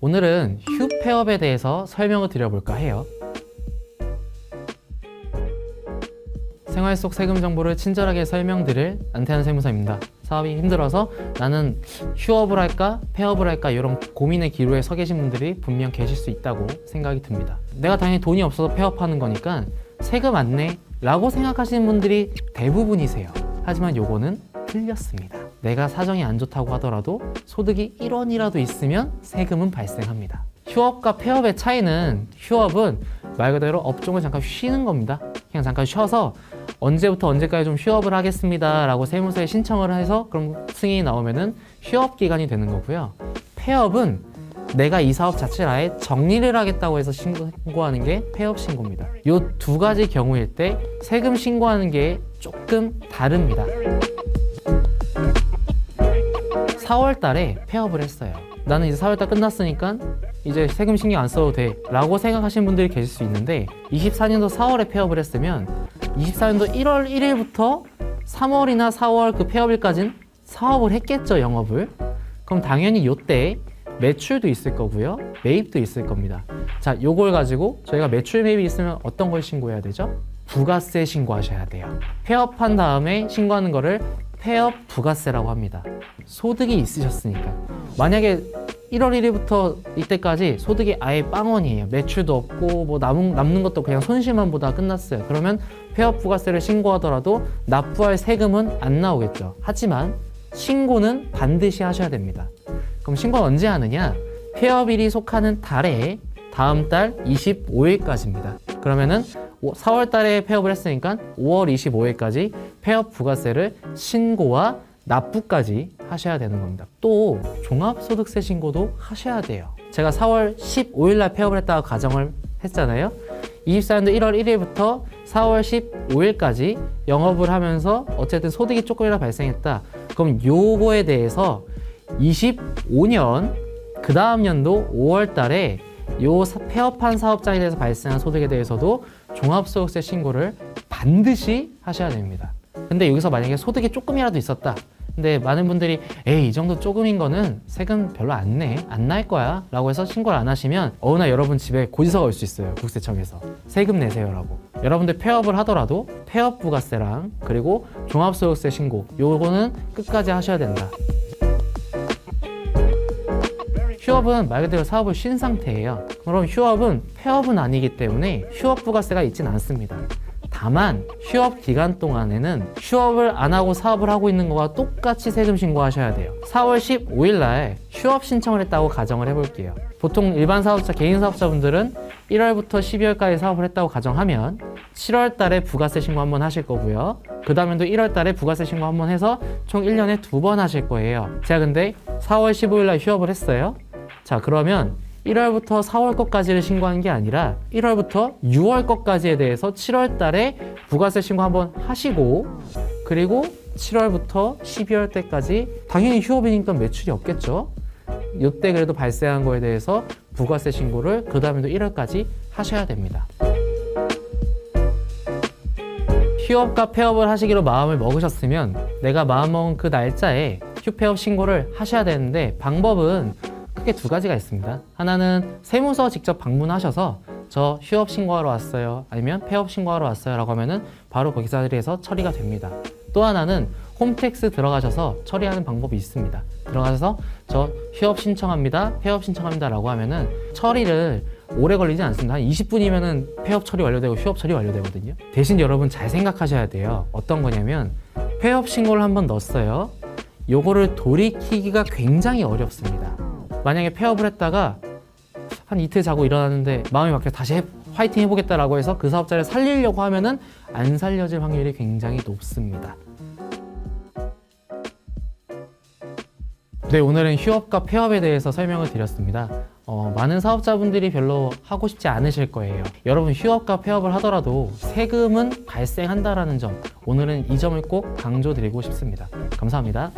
오늘은 휴폐업에 대해서 설명을 드려볼까 해요. 생활 속 세금 정보를 친절하게 설명드릴 안태한 세무사입니다. 사업이 힘들어서 나는 휴업을 할까 폐업을 할까 이런 고민의 기로에 서 계신 분들이 분명 계실 수 있다고 생각이 듭니다. 내가 당연히 돈이 없어서 폐업하는 거니까 세금 안 내 라고 생각하시는 분들이 대부분이세요. 하지만 요거는 틀렸습니다. 내가 사정이 안 좋다고 하더라도 소득이 1원이라도 있으면 세금은 발생합니다. 휴업과 폐업의 차이는, 휴업은 말 그대로 업종을 잠깐 쉬는 겁니다. 그냥 잠깐 쉬어서 언제부터 언제까지 좀 휴업을 하겠습니다 라고 세무서에 신청을 해서 그럼 승인이 나오면은 휴업 기간이 되는 거고요. 폐업은 내가 이 사업 자체를 아예 정리를 하겠다고 해서 신고하는 게 폐업 신고입니다. 이 두 가지 경우일 때 세금 신고하는 게 조금 다릅니다. 4월 달에 폐업을 했어요. 나는 이제 4월 달 끝났으니까 이제 세금 신경 안 써도 돼 라고 생각하시는 분들이 계실 수 있는데, 24년도 4월에 폐업을 했으면 24년도 1월 1일부터 3월이나 4월 그 폐업일까지는 사업을 했겠죠, 영업을. 그럼 당연히 이때 매출도 있을 거고요, 매입도 있을 겁니다. 자, 요걸 가지고 저희가 매출 매입이 있으면 어떤 걸 신고해야 되죠? 부가세 신고하셔야 돼요. 폐업한 다음에 신고하는 거를 폐업 부가세라고 합니다. 소득이 있으셨으니까. 만약에 1월 1일부터 이때까지 소득이 아예 빵원이에요. 매출도 없고 뭐 남는 것도 그냥 손실만 보다 끝났어요. 그러면 폐업 부가세를 신고하더라도 납부할 세금은 안 나오겠죠. 하지만 신고는 반드시 하셔야 됩니다. 그럼 신고는 언제 하느냐? 폐업일이 속하는 달에 다음 달 25일까지입니다. 그러면은 4월 달에 폐업을 했으니까 5월 25일까지 폐업 부가세를 신고와 납부까지 하셔야 되는 겁니다. 또 종합소득세 신고도 하셔야 돼요. 제가 4월 15일 날 폐업을 했다고 가정을 했잖아요. 24년도 1월 1일부터 4월 15일까지 영업을 하면서 어쨌든 소득이 조금이라도 발생했다. 그럼 요거에 대해서 25년 그 다음 연도 5월 달에 요 폐업한 사업장에 대해서 발생한 소득에 대해서도 종합소득세 신고를 반드시 하셔야 됩니다. 근데 여기서 만약에 소득이 조금이라도 있었다. 근데 많은 분들이 에이, 이 정도 조금인 거는 세금 별로 안 날 거야 라고 해서 신고를 안 하시면 어느 날 여러분 집에 고지서가 올 수 있어요. 국세청에서 세금 내세요 라고. 여러분들 폐업을 하더라도 폐업 부가세랑 그리고 종합소득세 신고, 요거는 끝까지 하셔야 된다. 휴업은 말 그대로 사업을 쉰 상태예요. 그럼 휴업은 폐업은 아니기 때문에 휴업 부가세가 있진 않습니다. 다만 휴업 기간 동안에는 휴업을 안 하고 사업을 하고 있는 거와 똑같이 세금 신고하셔야 돼요. 4월 15일 날 휴업 신청을 했다고 가정을 해볼게요. 보통 일반 사업자, 개인 사업자분들은 1월부터 12월까지 사업을 했다고 가정하면 7월 달에 부가세 신고 한번 하실 거고요. 그 다음에도 1월 달에 부가세 신고 한번 해서 총 1년에 2번 하실 거예요. 제가 근데 4월 15일 날 휴업을 했어요. 자, 그러면 1월부터 4월 것까지를 신고하는 게 아니라 1월부터 6월 것까지에 대해서 7월 달에 부가세 신고 한번 하시고, 그리고 7월부터 12월 때까지 당연히 휴업이니까 매출이 없겠죠. 이때 그래도 발생한 거에 대해서 부가세 신고를 그 다음에도 1월까지 하셔야 됩니다. 휴업과 폐업을 하시기로 마음을 먹으셨으면 내가 마음먹은 그 날짜에 휴폐업 신고를 하셔야 되는데, 방법은 크게 두 가지가 있습니다. 하나는 세무서 직접 방문하셔서 저 휴업 신고하러 왔어요, 아니면 폐업 신고하러 왔어요 라고 하면은 바로 거기 자리에서 처리가 됩니다. 또 하나는 홈택스 들어가셔서 처리하는 방법이 있습니다. 들어가셔서 저 휴업 신청합니다, 폐업 신청합니다 라고 하면은 처리를 오래 걸리지 않습니다. 한 20분이면은 폐업 처리 완료되고 휴업 처리 완료되거든요. 대신 여러분 잘 생각하셔야 돼요. 어떤 거냐면, 폐업 신고를 한번 넣었어요. 요거를 돌이키기가 굉장히 어렵습니다. 만약에 폐업을 했다가 한 이틀 자고 일어났는데 마음이 바뀌어서 다시 화이팅 해보겠다라고 해서 그 사업자를 살리려고 하면은 안 살려질 확률이 굉장히 높습니다. 네, 오늘은 휴업과 폐업에 대해서 설명을 드렸습니다. 많은 사업자분들이 별로 하고 싶지 않으실 거예요. 여러분, 휴업과 폐업을 하더라도 세금은 발생한다라는 점, 오늘은 이 점을 꼭 강조드리고 싶습니다. 감사합니다.